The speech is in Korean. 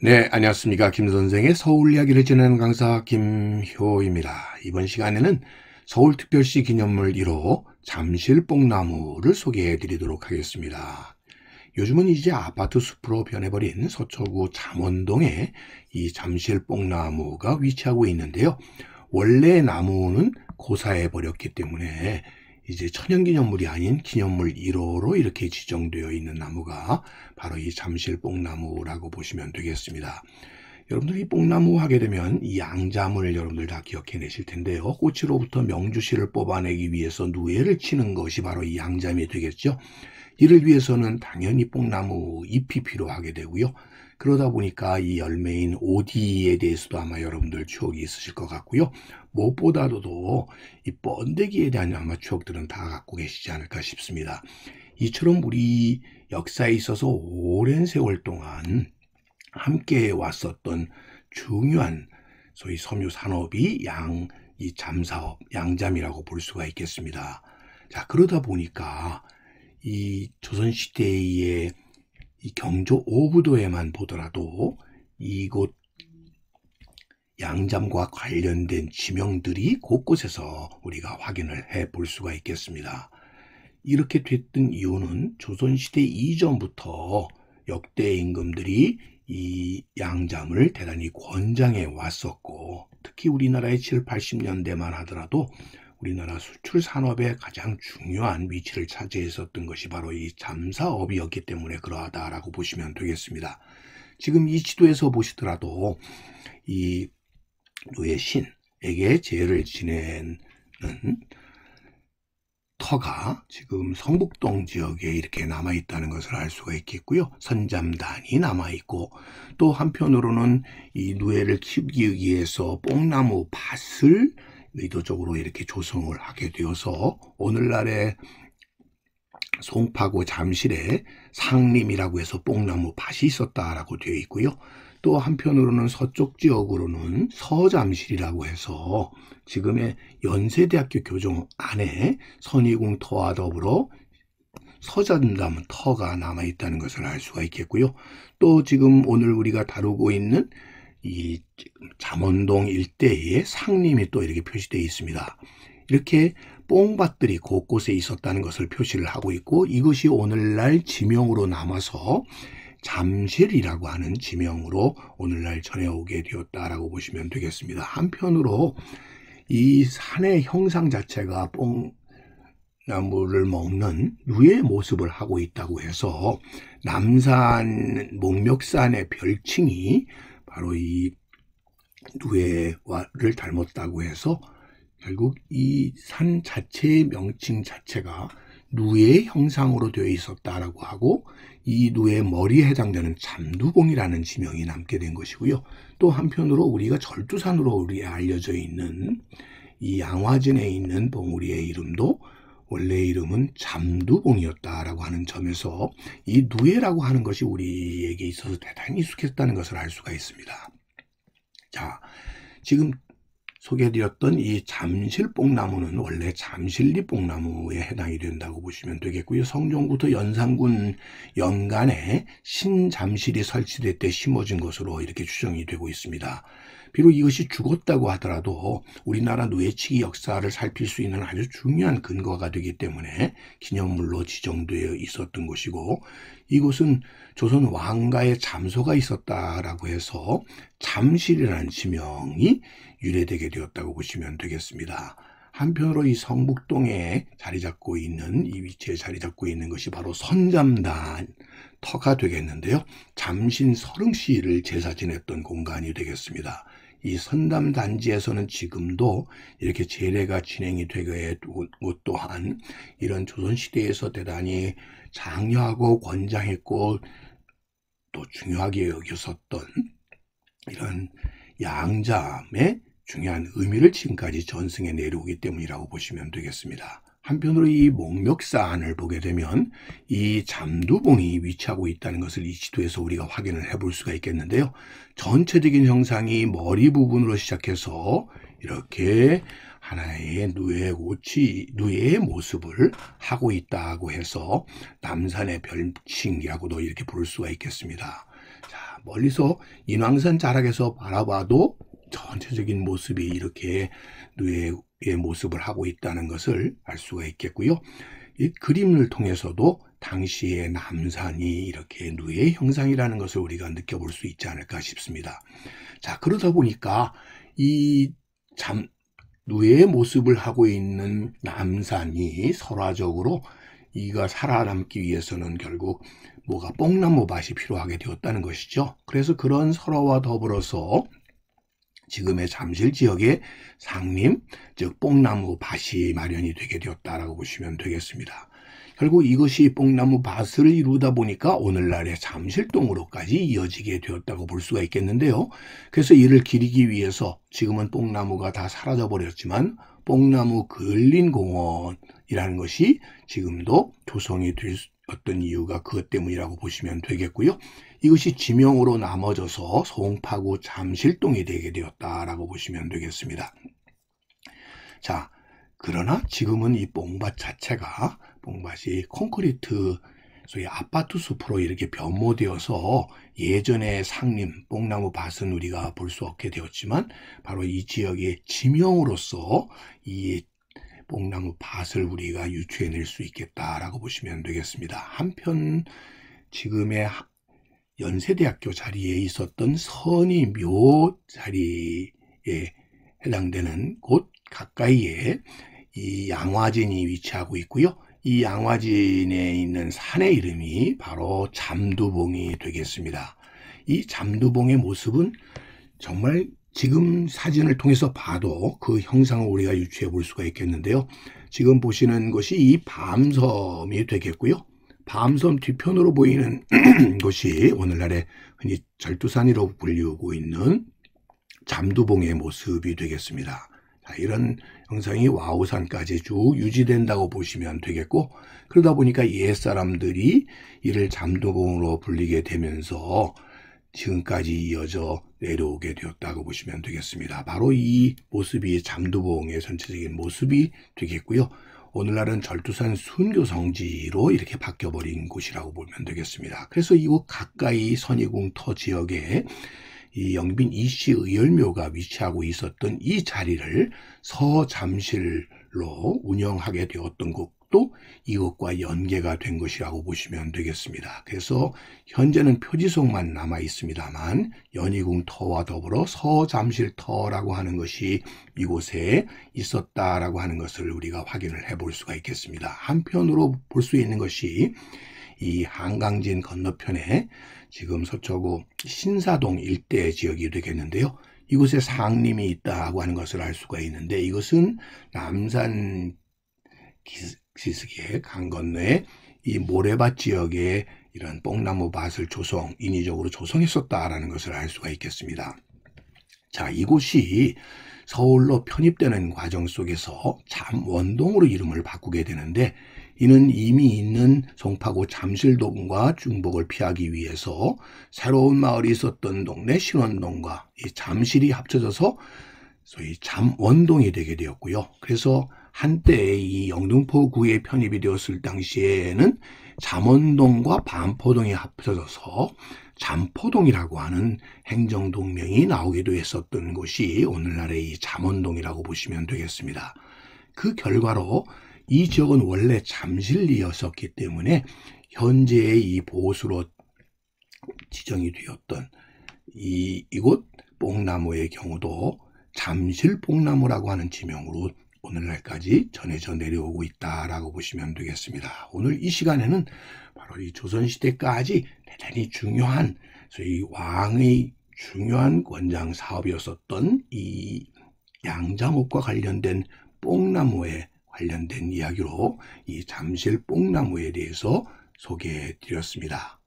네, 안녕하십니까. 김 선생의 서울 이야기를 진행하는 강사 김효입니다. 이번 시간에는 서울특별시 기념물 1호 잠실뽕나무를 소개해 드리도록 하겠습니다. 요즘은 이제 아파트 숲으로 변해버린 서초구 잠원동에 이 잠실뽕나무가 위치하고 있는데요. 원래 나무는 고사해 버렸기 때문에 이제 천연기념물이 아닌 기념물 1호로 이렇게 지정되어 있는 나무가 바로 이 잠실뽕나무라고 보시면 되겠습니다. 여러분들 이 뽕나무 하게 되면 이 양잠을 여러분들 다 기억해내실 텐데요. 꽃으로부터 명주씨를 뽑아내기 위해서 누에를 치는 것이 바로 이 양잠이 되겠죠. 이를 위해서는 당연히 뽕나무 잎이 필요하게 되고요. 그러다 보니까 이 열매인 오디에 대해서도 아마 여러분들 추억이 있으실 것 같고요. 무엇보다도 이 번데기에 대한 아마 추억들은 다 갖고 계시지 않을까 싶습니다. 이처럼 우리 역사에 있어서 오랜 세월 동안 함께 왔었던 중요한 소위 섬유 산업이 이 잠사업, 양잠이라고 볼 수가 있겠습니다. 자, 그러다 보니까 이 조선시대의 이 경조 오부도에만 보더라도 이곳 양잠과 관련된 지명들이 곳곳에서 우리가 확인을 해 볼 수가 있겠습니다. 이렇게 됐던 이유는 조선시대 이전부터 역대 임금들이 이 양잠을 대단히 권장해 왔었고, 특히 우리나라의 7, 80년대만 하더라도 우리나라 수출 산업의 가장 중요한 위치를 차지했었던 것이 바로 이 잠사업이었기 때문에 그러하다라고 보시면 되겠습니다. 지금 이 지도에서 보시더라도 이 노예 신에게 제를 지내는 터가 지금 성북동 지역에 이렇게 남아있다는 것을 알 수가 있겠고요. 선잠단이 남아있고, 또 한편으로는 이 누에를 키우기 위해서 뽕나무 밭을 의도적으로 이렇게 조성을 하게 되어서 오늘날의 송파구 잠실에 상림이라고 해서 뽕나무 밭이 있었다라고 되어 있고요. 또 한편으로는 서쪽 지역으로는 서잠실이라고 해서 지금의 연세대학교 교정 안에 선의궁 터와 더불어 서잠담 터가 남아있다는 것을 알 수가 있겠고요. 또 지금 오늘 우리가 다루고 있는 이 잠원동 일대에 상림이 또 이렇게 표시되어 있습니다. 이렇게 뽕밭들이 곳곳에 있었다는 것을 표시를 하고 있고, 이것이 오늘날 지명으로 남아서 잠실이라고 하는 지명으로 오늘날 전해오게 되었다라고 보시면 되겠습니다. 한편으로 이 산의 형상 자체가 뽕나무를 먹는 누의 모습을 하고 있다고 해서 남산 목멱산의 별칭이 바로 이 누에를 닮았다고 해서 결국 이 산 자체의 명칭 자체가 누의 형상으로 되어 있었다라고 하고, 이 누의 머리에 해당되는 잠두봉이라는 지명이 남게 된 것이고요. 또 한편으로 우리가 절두산으로 우리에 알려져 있는 이 양화진에 있는 봉우리의 이름도 원래 이름은 잠두봉이었다라고 하는 점에서 이 누에라고 하는 것이 우리에게 있어서 대단히 익숙했다는 것을 알 수가 있습니다. 자, 지금 소개해드렸던 이 잠실뽕나무는 원래 잠실리 뽕나무에 해당이 된다고 보시면 되겠고요. 성종부터 연산군 연간에 신잠실이 설치될 때 심어진 것으로 이렇게 추정이 되고 있습니다. 비록 이것이 죽었다고 하더라도 우리나라 누에치기 역사를 살필 수 있는 아주 중요한 근거가 되기 때문에 기념물로 지정되어 있었던 것이고, 이곳은 조선 왕가의 잠소가 있었다라고 해서 잠실이라는 지명이 유래되게 되었다고 보시면 되겠습니다. 한편으로 이 성북동에 자리 잡고 있는, 이 위치에 자리 잡고 있는 것이 바로 선잠단 터가 되겠는데요. 잠신 서릉씨를 제사 지냈던 공간이 되겠습니다. 이 선담 단지에서는 지금도 이렇게 제례가 진행이 되게 되고, 또한 이런 조선시대에서 대단히 장려하고 권장했고 또 중요하게 여겼었던 이런 양잠의 중요한 의미를 지금까지 전승해 내려오기 때문이라고 보시면 되겠습니다. 한편으로 이 목멱산을 보게 되면 이 잠두봉이 위치하고 있다는 것을 이 지도에서 우리가 확인을 해볼 수가 있겠는데요. 전체적인 형상이 머리 부분으로 시작해서 이렇게 하나의 누에의 모습을 하고 있다고 해서 남산의 별칭이라고도 이렇게 볼 수가 있겠습니다. 자, 멀리서 인왕산 자락에서 바라봐도 전체적인 모습이 이렇게 누에의 모습을 하고 있다는 것을 알 수가 있겠고요. 이 그림을 통해서도 당시의 남산이 이렇게 누에의 형상이라는 것을 우리가 느껴볼 수 있지 않을까 싶습니다. 자, 그러다 보니까 이 누에의 모습을 하고 있는 남산이 설화적으로 이가 살아남기 위해서는 결국 뭐가 뽕나무 밭이 필요하게 되었다는 것이죠. 그래서 그런 설화와 더불어서 지금의 잠실 지역의 상림, 즉 뽕나무 밭이 마련이 되게 되었다라고 보시면 되겠습니다. 결국 이것이 뽕나무 밭을 이루다 보니까 오늘날의 잠실동으로까지 이어지게 되었다고 볼 수가 있겠는데요. 그래서 이를 기리기 위해서 지금은 뽕나무가 다 사라져 버렸지만 뽕나무 근린공원이라는 것이 지금도 조성이 되었던 이유가 그것 때문이라고 보시면 되겠고요. 이것이 지명으로 나머져서 송파구 잠실동이 되게 되었다라고 보시면 되겠습니다. 자, 그러나 지금은 이 뽕밭 자체가 뽕밭이 콘크리트 소위 아파트 숲으로 이렇게 변모되어서 예전의 상림, 뽕나무 밭은 우리가 볼 수 없게 되었지만 바로 이 지역의 지명으로서 이 뽕나무 밭을 우리가 유추해낼 수 있겠다라고 보시면 되겠습니다. 한편 지금의 연세대학교 자리에 있었던 선의묘 자리에 해당되는 곳 가까이에 이 양화진이 위치하고 있고요. 이 양화진에 있는 산의 이름이 바로 잠두봉이 되겠습니다. 이 잠두봉의 모습은 정말 지금 사진을 통해서 봐도 그 형상을 우리가 유추해 볼 수가 있겠는데요. 지금 보시는 것이 이 밤섬이 되겠고요. 밤섬 뒤편으로 보이는 곳이 오늘날의 흔히 절두산이라고 불리고 있는 잠두봉의 모습이 되겠습니다. 자, 이런 형상이 와우산까지 쭉 유지된다고 보시면 되겠고, 그러다 보니까 옛사람들이 이를 잠두봉으로 불리게 되면서 지금까지 이어져 내려오게 되었다고 보시면 되겠습니다. 바로 이 모습이 잠두봉의 전체적인 모습이 되겠고요. 오늘날은 절두산 순교성지로 이렇게 바뀌어버린 곳이라고 보면 되겠습니다. 그래서 이곳 가까이 선의궁터 지역에 이 영빈 이씨 의열묘가 위치하고 있었던 이 자리를 서잠실로 운영하게 되었던 것도 이것과 연계가 된 것이라고 보시면 되겠습니다. 그래서 현재는 표지석만 남아 있습니다만 연희궁터와 더불어 서잠실터라고 하는 것이 이곳에 있었다라고 하는 것을 우리가 확인을 해볼 수가 있겠습니다. 한편으로 볼 수 있는 것이 이 한강진 건너편에 지금 서초구 신사동 일대 지역이 되겠는데요. 이곳에 상림이 있다고 하는 것을 알 수가 있는데 이것은 남산 기슭의 강 건너에 이 모래밭 지역에 이런 뽕나무 밭을 인위적으로 조성했었다라는 것을 알 수가 있겠습니다. 자, 이곳이 서울로 편입되는 과정 속에서 잠원동으로 이름을 바꾸게 되는데 이는 이미 있는 송파구 잠실동과 중복을 피하기 위해서 새로운 마을이 있었던 동네 신원동과 이 잠실이 합쳐져서 소위 잠원동이 되게 되었고요. 그래서 한때 이 영등포구에 편입이 되었을 당시에는 잠원동과 반포동이 합쳐져서 잠포동이라고 하는 행정동명이 나오기도 했었던 곳이 오늘날의 이 잠원동이라고 보시면 되겠습니다. 그 결과로 이 지역은 원래 잠실리였었기 때문에 현재의 이 보수로 지정이 되었던 이곳 뽕나무의 경우도 잠실 뽕나무라고 하는 지명으로 오늘날까지 전해져 내려오고 있다라고 보시면 되겠습니다. 오늘 이 시간에는 바로 이 조선시대까지 대단히 중요한 소위 왕의 중요한 권장 사업이었었던 이 양장옥과 관련된 뽕나무에 관련된 이야기로 이 잠실 뽕나무에 대해서 소개해 드렸습니다.